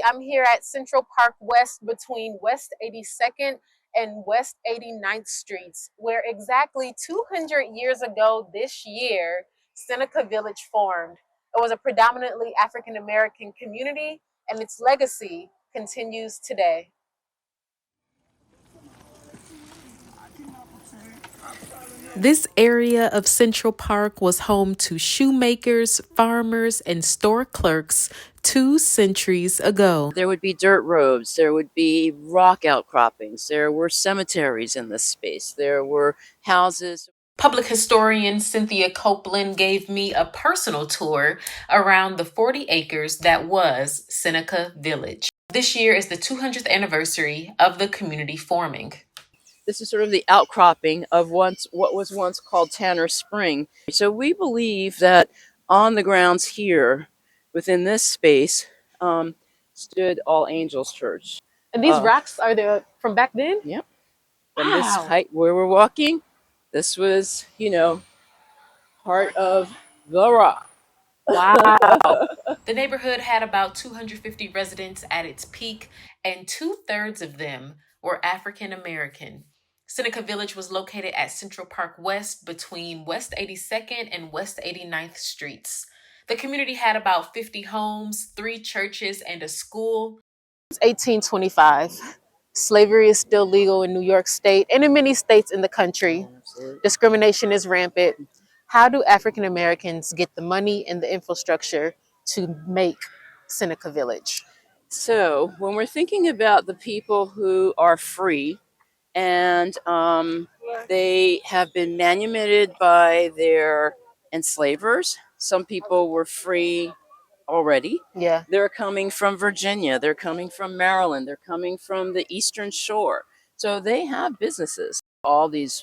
Randi. I'm here at Central Park West between West 82nd and West 89th Streets, where exactly 200 years ago this year, Seneca Village formed. It was a predominantly African American community, and its legacy continues today. This area of Central Park was home to shoemakers, farmers, and store clerks 2 centuries ago. There would be dirt roads, there would be rock outcroppings, there were cemeteries in this space, there were houses. Public historian Cynthia Copeland gave me a personal tour around the 40 acres that was Seneca Village. This year is the 200th anniversary of the community forming. This is sort of the outcropping of what was once called Tanner Spring. So we believe that on the grounds here, within this space, stood All Angels Church. And these rocks are there from back then? Yep. From this height where we're walking, this was, part of the rock. Wow. The neighborhood had about 250 residents at its peak, and 2/3 of them were African American. Seneca Village was located at Central Park West between West 82nd and West 89th Streets. The community had about 50 homes, 3 churches, and a school. It's 1825. Slavery is still legal in New York State and in many states in the country. Discrimination is rampant. How do African Americans get the money and the infrastructure to make Seneca Village? So when we're thinking about the people who are free and they have been manumitted by their enslavers, some people were free already. Yeah. They're coming from Virginia, they're coming from Maryland, they're coming from the Eastern Shore. So they have businesses. All these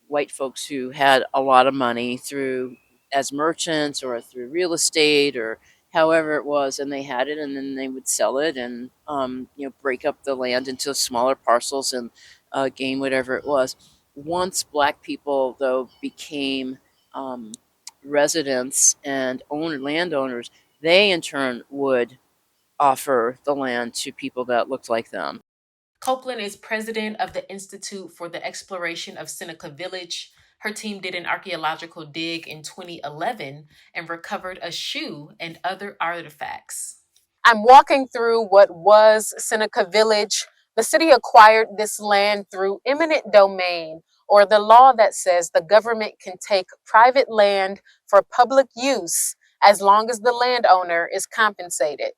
white folks who had a lot of money through as merchants or through real estate or however it was, and they had it, and then they would sell it and break up the land into smaller parcels and gain whatever it was. Once Black people though became residents and landowners, they in turn would offer the land to people that looked like them. Copeland is president of the Institute for the Exploration of Seneca Village. Her team did an archaeological dig in 2011 and recovered a shoe and other artifacts. I'm walking through what was Seneca Village. The city acquired this land through eminent domain, or the law that says the government can take private land for public use as long as the landowner is compensated.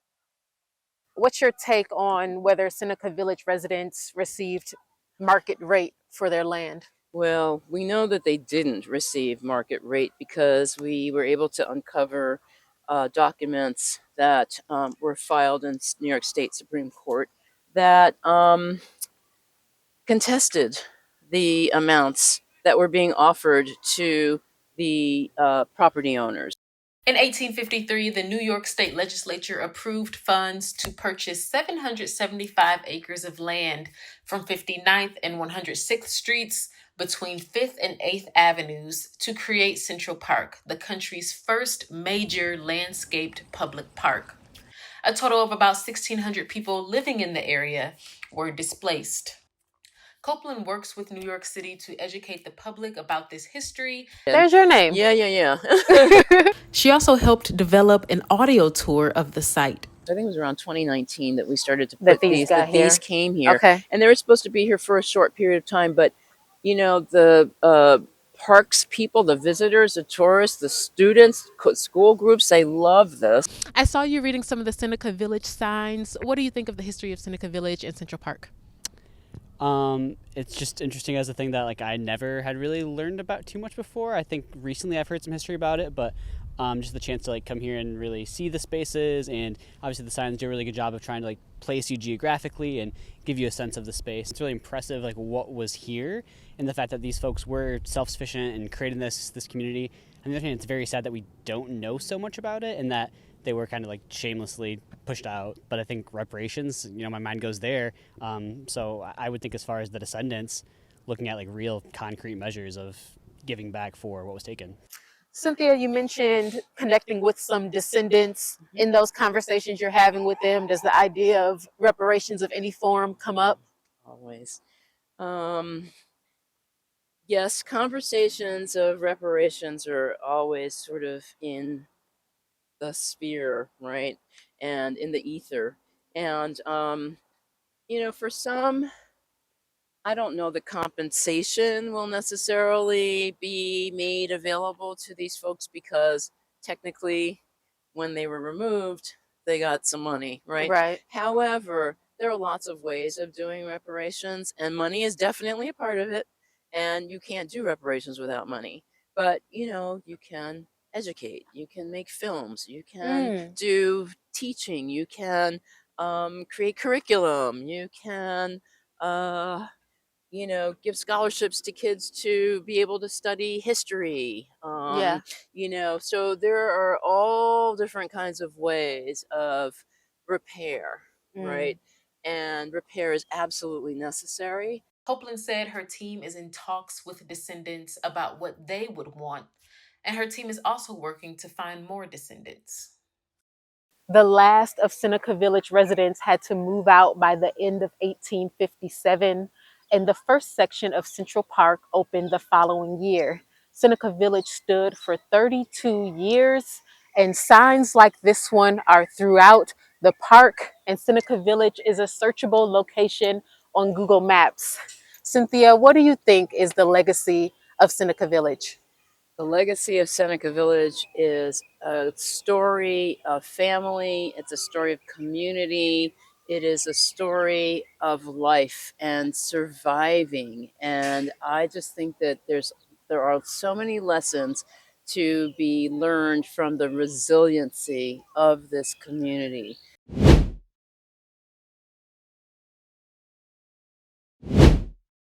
What's your take on whether Seneca Village residents received market rate for their land? Well, we know that they didn't receive market rate because we were able to uncover documents that were filed in New York State Supreme Court that contested the amounts that were being offered to the property owners. In 1853, the New York State Legislature approved funds to purchase 775 acres of land from 59th and 106th Streets between 5th and 8th Avenues to create Central Park, the country's first major landscaped public park. A total of about 1,600 people living in the area were displaced. Copeland works with New York City to educate the public about this history. There's your name. Yeah. She also helped develop an audio tour of the site. I think it was around 2019 that we started to put these came here. Okay. And they were supposed to be here for a short period of time, but the parks people, the visitors, the tourists, the students, school groups, they love this. I saw you reading some of the Seneca Village signs. What do you think of the history of Seneca Village and Central Park? It's just interesting as a thing that I never had really learned about too much before. I think recently I've heard some history about it, but just the chance to come here and really see the spaces, and obviously the signs do a really good job of trying to place you geographically and give you a sense of the space. It's really impressive what was here and the fact that these folks were self-sufficient and creating this community. On the other hand, it's very sad that we don't know so much about it and that they were kind of shamelessly pushed out. But I think reparations, my mind goes there. So I would think as far as the descendants, looking at real concrete measures of giving back for what was taken. Cynthia, you mentioned connecting with some descendants Mhm. in those conversations you're having with them. Does the idea of reparations of any form come up? Always. Um, yes, conversations of reparations are always sort of in the sphere, right? And in the ether. And, for some, I don't know that compensation will necessarily be made available to these folks because technically, when they were removed, they got some money, right? Right. However, there are lots of ways of doing reparations, and money is definitely a part of it. And you can't do reparations without money. But, you can educate, you can make films, you can Mm, do teaching, you can create curriculum, you can. Give scholarships to kids to be able to study history. yeah. So there are all different kinds of ways of repair, Mm. right? And repair is absolutely necessary. Copeland said her team is in talks with descendants about what they would want, and her team is also working to find more descendants. The last of Seneca Village residents had to move out by the end of 1857, and the first section of Central Park opened the following year. Seneca Village stood for 32 years, and signs like this one are throughout the park, and Seneca Village is a searchable location on Google Maps. Cynthia, what do you think is the legacy of Seneca Village? The legacy of Seneca Village is a story of family, it's a story of community, it is a story of life and surviving. And I just think that there are so many lessons to be learned from the resiliency of this community.